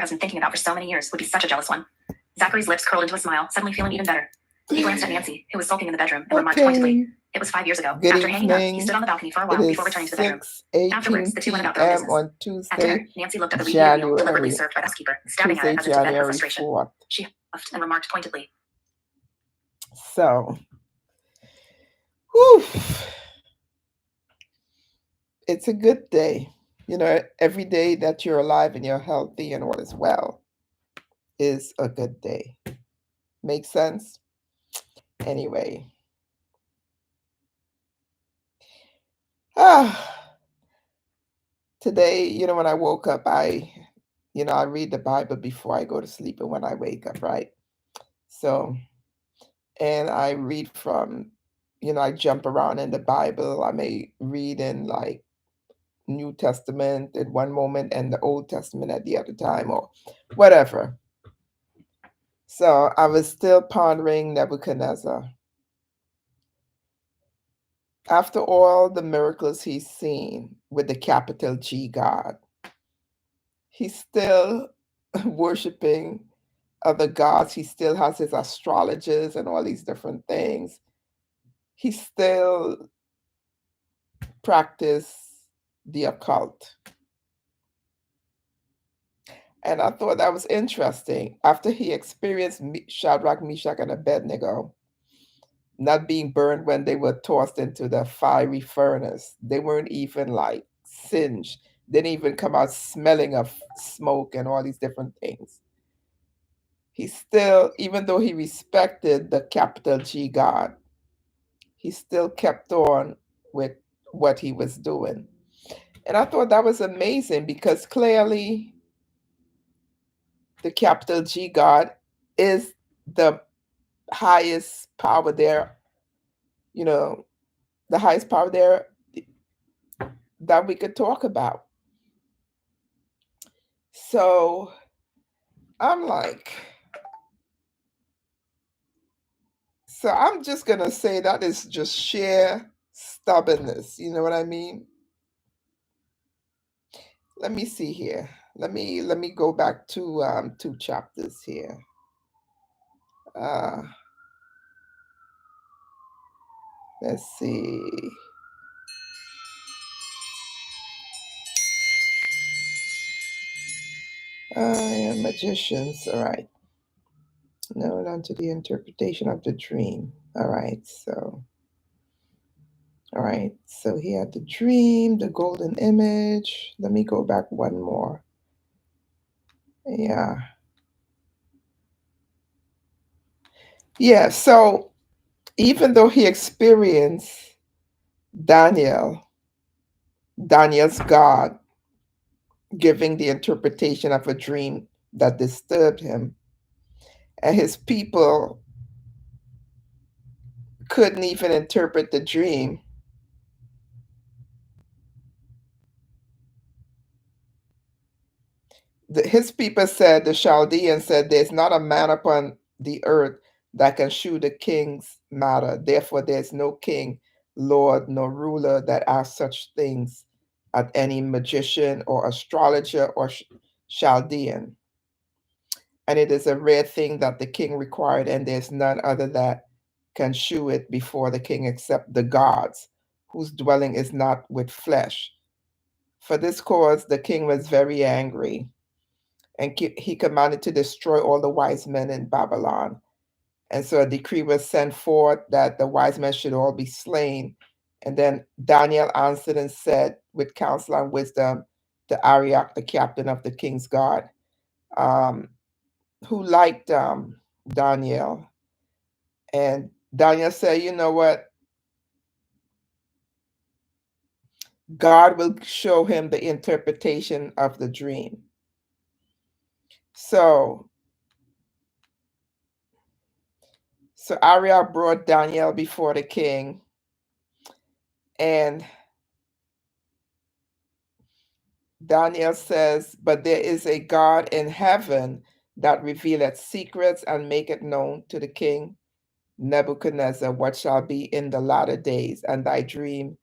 has been thinking about for so many years, would be such a jealous one. Zachary's lips curled into a smile, suddenly feeling even better. He glanced at Nancy, who was sulking in the bedroom, and remarked pointedly, "It was 5 years ago." Good After hanging up, he evening. stood on the balcony for a It while is before returning to the bedroom. 6:18 Afterwards, the two went about their own p.m. business. on At Tuesday, dinner, Nancy looked at the reheated meal deliberately January served by the housekeeper, stabbing at it as if to vent her January frustration. 4th. She huffed and remarked pointedly, So, whew, it's a good day. You know, every day that you're alive and you're healthy and all is well is a good day. Make sense? Anyway. Today, you know, when I woke up, I read the Bible before I go to sleep and when I wake up, right? So, and I read from, I jump around in the Bible. I may read in like New Testament at one moment and the Old Testament at the other time or whatever. So I was still pondering Nebuchadnezzar. After all the miracles he's seen with the capital G God, he's still worshiping other gods. He still has his astrologers and all these different things. He still practice the occult. And I thought that was interesting. After he experienced Shadrach, Meshach, and Abednego not being burned when they were tossed into the fiery furnace, they weren't even like singed. They didn't even come out smelling of smoke and all these different things. He still, even though he respected the capital G God, he still kept on with what he was doing. And I thought that was amazing because clearly the capital G God is the highest power there, the highest power there that we could talk about. So I'm like, so I'm just going to say that is just sheer stubbornness. You know what I mean? Let me see here. Let me go back to 2 chapters here. Let's see. Magicians. All right. No, on to the interpretation of the dream. All right. So he had the dream, the golden image. Let me go back one more. Yeah. Yeah. So even though he experienced Daniel's God giving the interpretation of a dream that disturbed him, and his people couldn't even interpret the dream. His people said, the Chaldeans said, there's not a man upon the earth that can shew the king's matter. Therefore, there's no king, lord, nor ruler that asks such things at any magician or astrologer or Chaldean. And it is a rare thing that the king required, and there's none other that can shew it before the king except the gods, whose dwelling is not with flesh. For this cause the king was very angry, and he commanded to destroy all the wise men in Babylon. And so a decree was sent forth that the wise men should all be slain. And then Daniel answered and said, with counsel and wisdom, to Arioch, the captain of the king's guard, who liked Daniel. And Daniel said, you know what? God will show him the interpretation of the dream. So Arioch brought Daniel before the king, and Daniel says, but there is a God in heaven that revealeth secrets and maketh known to the king Nebuchadnezzar what shall be in the latter days, and thy dream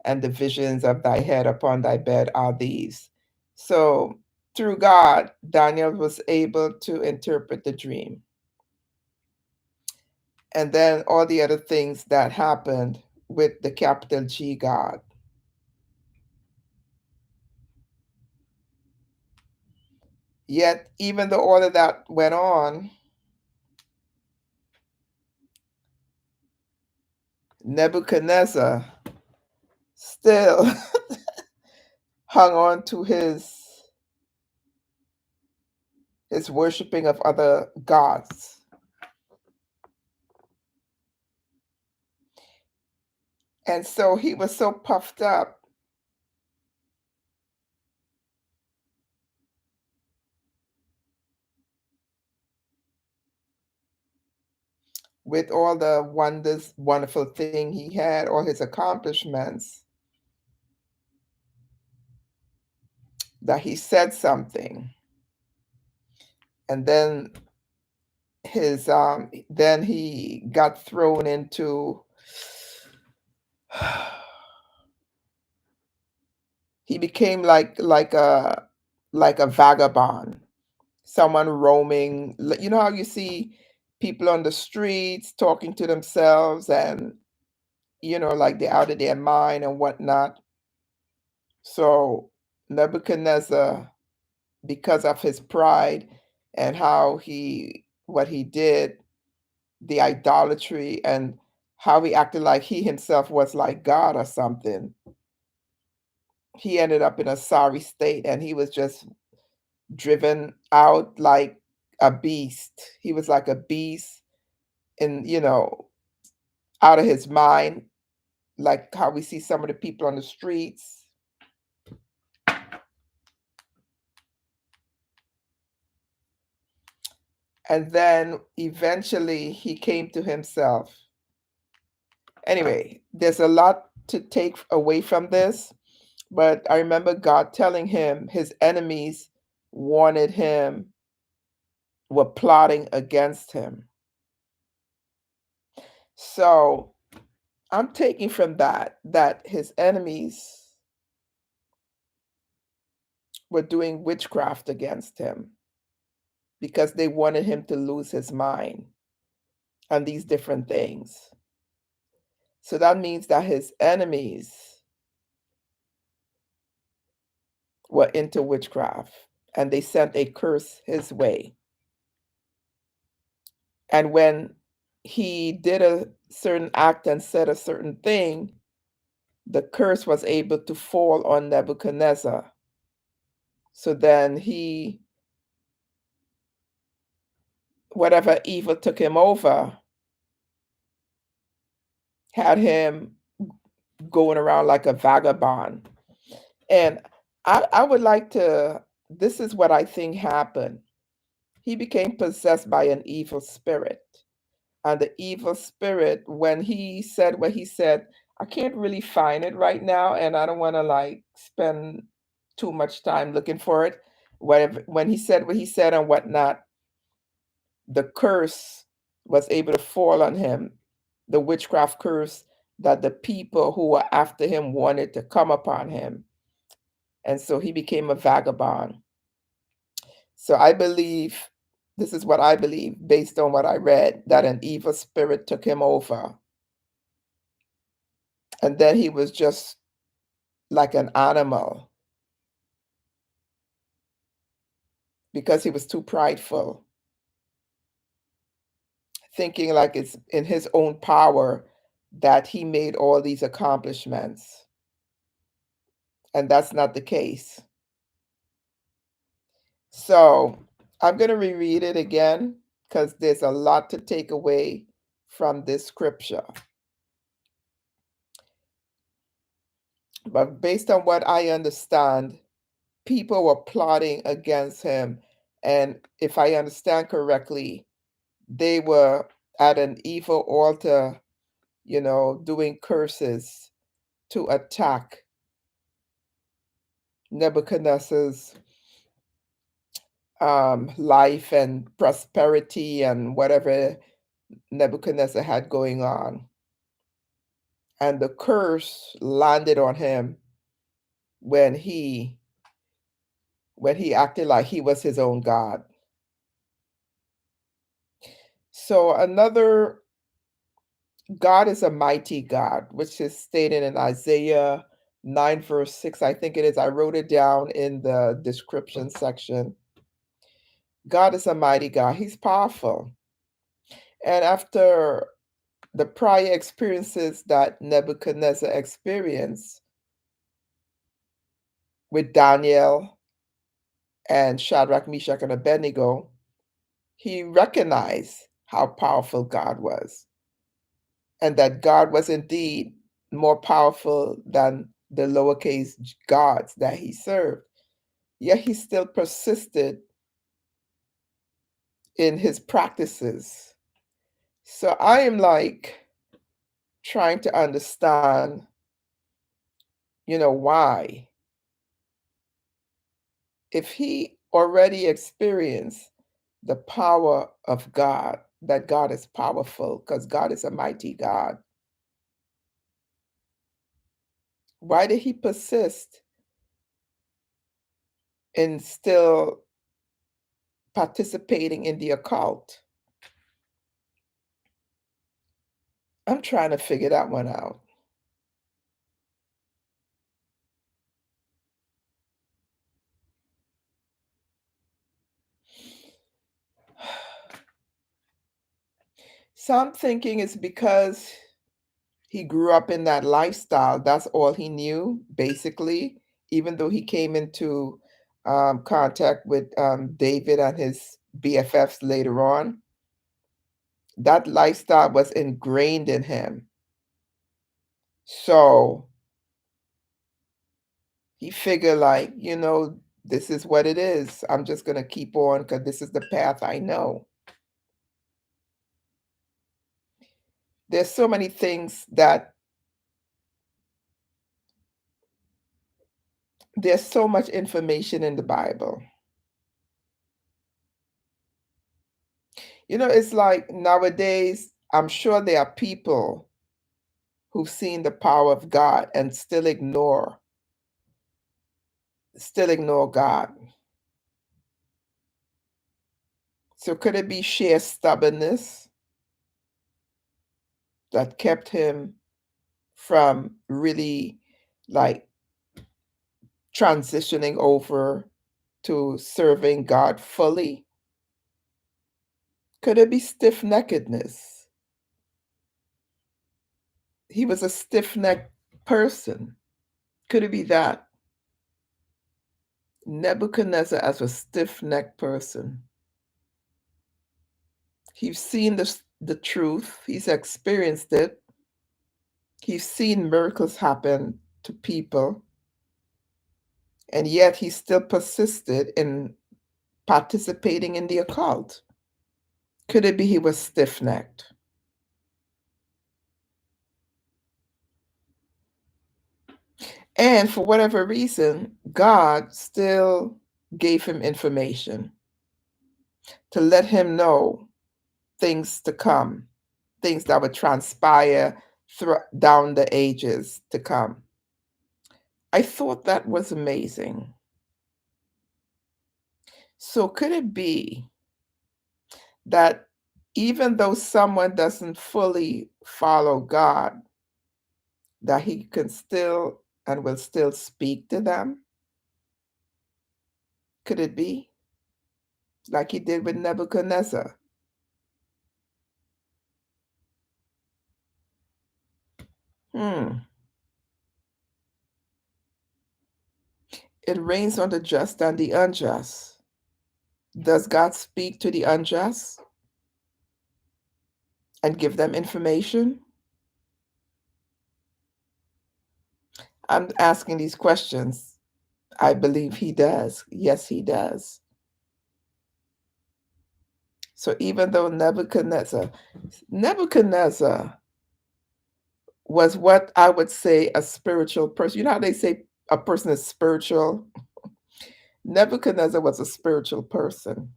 and the visions of thy head upon thy bed are these. So through God, Daniel was able to interpret the dream. And then all the other things that happened with the capital G God. Yet, even though all of that went on, Nebuchadnezzar still hung on to his worshiping of other gods. And so he was so puffed up with all the wonderful thing he had, all his accomplishments, that he said something. And then then he got thrown into he became like a vagabond, someone roaming. You know how you see people on the streets talking to themselves and like they're out of their mind and whatnot. So Nebuchadnezzar, because of his pride and what he did, the idolatry, and how he acted like he himself was like God or something, he ended up in a sorry state, and he was just driven out like a beast. He was like a beast, and out of his mind, like how we see some of the people on the streets. And then eventually he came to himself. Anyway, there's a lot to take away from this, but I remember God telling him his enemies wanted him, were plotting against him. So I'm taking from that his enemies were doing witchcraft against him because they wanted him to lose his mind on these different things. So that means that his enemies were into witchcraft and they sent a curse his way. And when he did a certain act and said a certain thing, the curse was able to fall on Nebuchadnezzar. So then whatever evil took him over, had him going around like a vagabond. And I would like to, this is what I think happened. He became possessed by an evil spirit. And the evil spirit, when he said what he said, I can't really find it right now, and I don't want to like spend too much time looking for it. When he said what he said and whatnot, the curse was able to fall on him, the witchcraft curse that the people who were after him wanted to come upon him. And so he became a vagabond. So I believe, this is what I believe based on what I read, that an evil spirit took him over. And then he was just like an animal because he was too prideful, thinking like it's in his own power that he made all these accomplishments. And that's not the case. So I'm going to reread it again because there's a lot to take away from this scripture. But based on what I understand, people were plotting against him. And if I understand correctly, they were at an evil altar, doing curses to attack Nebuchadnezzar's life and prosperity and whatever Nebuchadnezzar had going on. And the curse landed on him when he when he acted like he was his own God. So another, God is a mighty God, which is stated in Isaiah 9, verse 6, I think it is. I wrote it down in the description section. God is a mighty God. He's powerful. And after the prior experiences that Nebuchadnezzar experienced with Daniel and Shadrach, Meshach, and Abednego, he recognized how powerful God was, and that God was indeed more powerful than the lowercase gods that he served. Yet he still persisted in his practices. So I am like trying to understand, why. If he already experienced the power of God, that God is powerful because God is a mighty God, why did he persist in still participating in the occult? I'm trying to figure that one out. So I'm thinking it's because he grew up in that lifestyle. That's all he knew, basically, even though he came into contact with David and his BFFs later on. That lifestyle was ingrained in him. So he figured, like, this is what it is. I'm just going to keep on because this is the path I know. There's so many things that there's so much information in the Bible. It's like nowadays, I'm sure there are people who've seen the power of God and still ignore God. So could it be sheer stubbornness that kept him from really like transitioning over to serving God fully? Could it be stiff-neckedness? He was a stiff-necked person. Could it be that? Nebuchadnezzar as a stiff-necked person. He's seen the truth, he's experienced it, he's seen miracles happen to people, and yet he still persisted in participating in the occult. Could it be he was stiff-necked? And for whatever reason, God still gave him information to let him know things to come, things that would transpire down the ages to come. I thought that was amazing. So could it be that even though someone doesn't fully follow God, that he can still and will still speak to them? Could it be like he did with Nebuchadnezzar? Hmm. It rains on the just and the unjust. Does God speak to the unjust and give them information? I'm asking these questions. I believe he does. Yes, he does. So even though Nebuchadnezzar was what I would say a spiritual person. You know how they say a person is spiritual? Nebuchadnezzar was a spiritual person.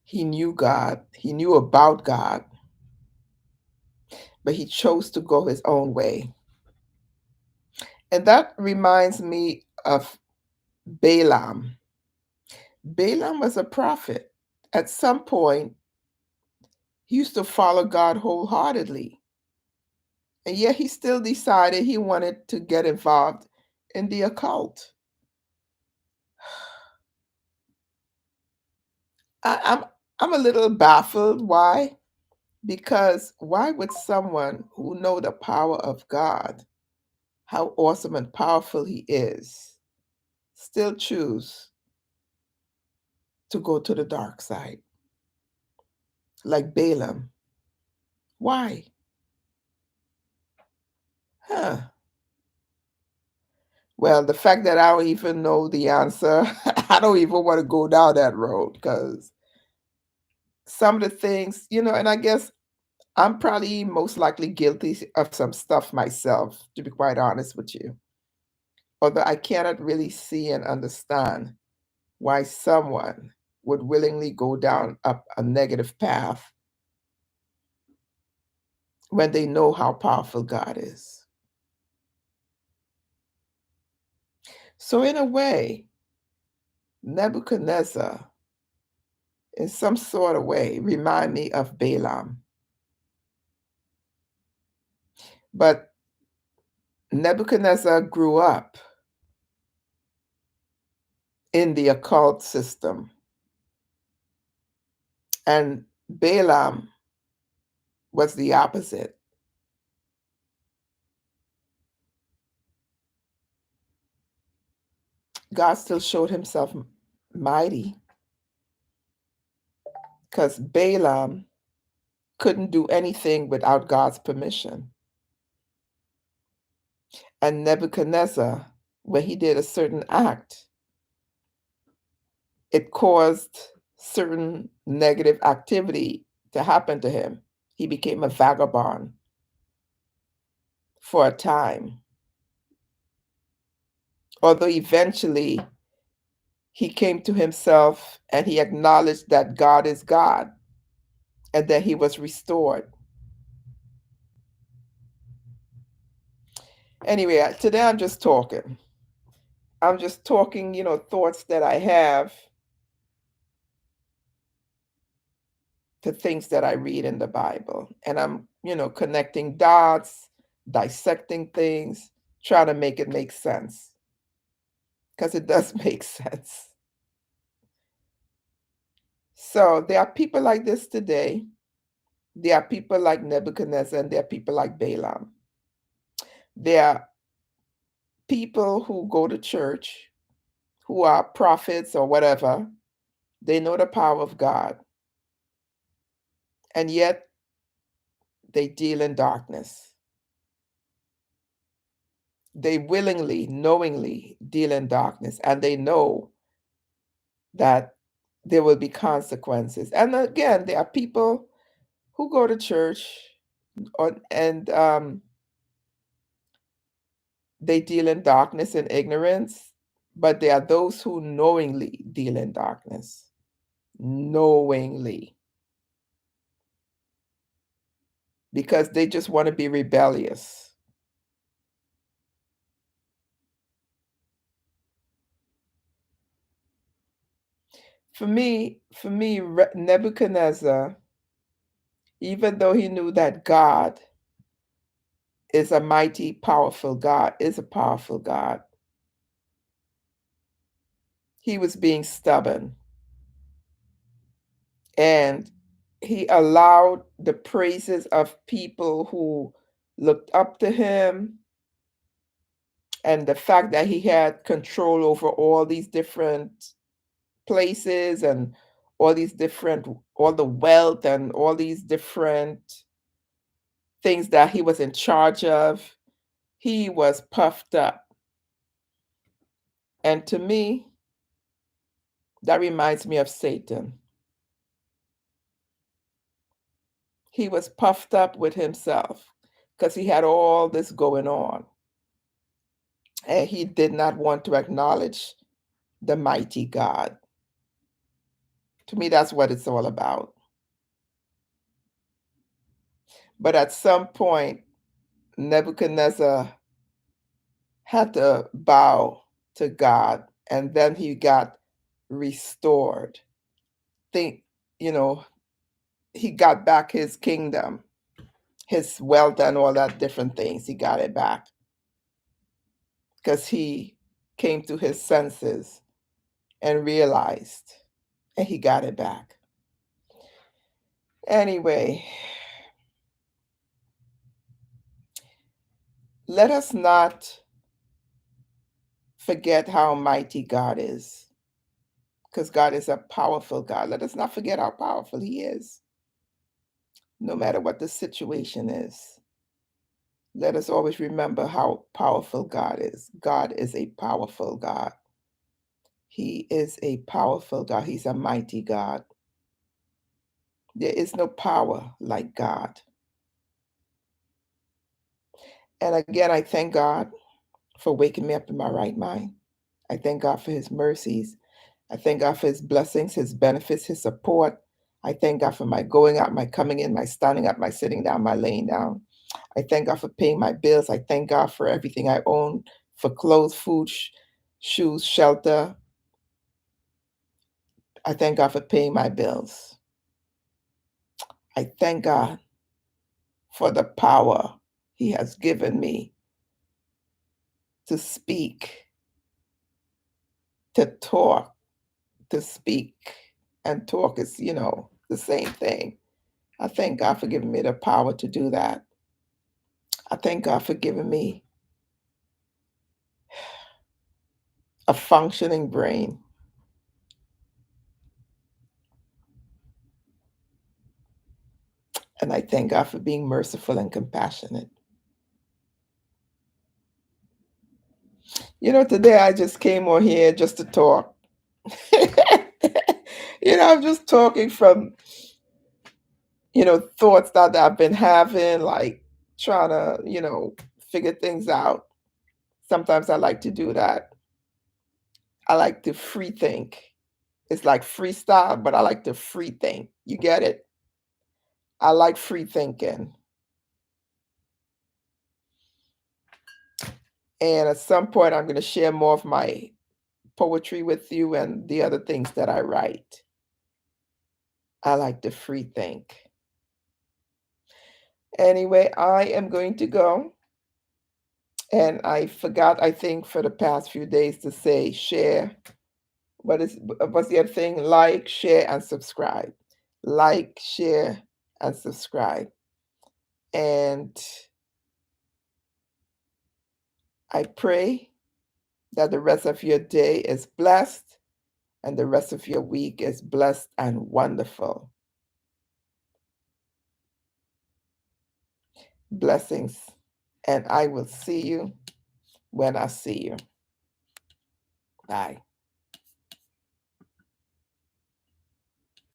He knew God, he knew about God, but he chose to go his own way. And that reminds me of Balaam. Balaam was a prophet. At some point, he used to follow God wholeheartedly, and yet he still decided he wanted to get involved in the occult. I'm I'm a little baffled. Why? Because why would someone who know the power of God, how awesome and powerful he is, still choose to go to the dark side like Balaam? Why? Huh. Well, the fact that I don't even know the answer, I don't even want to go down that road because some of the things, and I guess I'm probably most likely guilty of some stuff myself, to be quite honest with you. Although I cannot really see and understand why someone would willingly go down up a negative path when they know how powerful God is. So, in a way, Nebuchadnezzar, in some sort of way, remind me of Balaam. But Nebuchadnezzar grew up in the occult system, and Balaam was the opposite. God still showed himself mighty because Balaam couldn't do anything without God's permission. And Nebuchadnezzar, when he did a certain act, it caused certain negative activity to happen to him. He became a vagabond for a time. Although eventually he came to himself and he acknowledged that God is God and that he was restored. Anyway, today I'm just talking. I'm just talking, thoughts that I have to things that I read in the Bible. And I'm, connecting dots, dissecting things, trying to make it make sense. Because it does make sense. So there are people like this today. There are people like Nebuchadnezzar, and there are people like Balaam. There are people who go to church, who are prophets or whatever. They know the power of God, and yet they deal in darkness. They willingly, knowingly deal in darkness, and they know that there will be consequences. And again, there are people who go to church and they deal in darkness and ignorance, but there are those who knowingly deal in darkness. Knowingly. Because they just want to be rebellious. For me, Nebuchadnezzar, even though he knew that God is a mighty, powerful God, is a powerful God, he was being stubborn. And he allowed the praises of people who looked up to him and the fact that he had control over all these different places and all the wealth and all these different things that he was in charge of, he was puffed up. And to me, that reminds me of Satan. He was puffed up with himself because he had all this going on. And he did not want to acknowledge the mighty God. To me, that's what it's all about. But at some point, Nebuchadnezzar had to bow to God, and then he got restored. Think, you know, he got back his kingdom, his wealth, and all that different things. He got it back because he came to his senses and realized, and he got it back. Anyway, let us not forget how mighty God is, because God is a powerful God. Let us not forget how powerful he is, no matter what the situation is. Let us always remember how powerful God is. God is a powerful God. He is a powerful God. He's a mighty God. There is no power like God. And again, I thank God for waking me up in my right mind. I thank God for his mercies. I thank God for his blessings, his benefits, his support. I thank God for my going out, my coming in, my standing up, my sitting down, my laying down. I thank God for paying my bills. I thank God for everything I own, for clothes, food, shoes, shelter. I thank God for paying my bills. I thank God for the power he has given me to speak, to talk, to speak. And talk is, the same thing. I thank God for giving me the power to do that. I thank God for giving me a functioning brain. And I thank God for being merciful and compassionate. Today I just came on here just to talk. I'm just talking from, thoughts that I've been having, like trying to, figure things out. Sometimes I like to do that. I like to free think. It's like freestyle, but I like to free think. You get it? I like free thinking. And at some point, I'm going to share more of my poetry with you and the other things that I write. I like to free think. Anyway, I am going to go. And I forgot, I think, for the past few days to say share. What's the other thing? Like, share, and subscribe. Like, share, and subscribe. And I pray that the rest of your day is blessed and the rest of your week is blessed and wonderful. Blessings. And I will see you when I see you. Bye.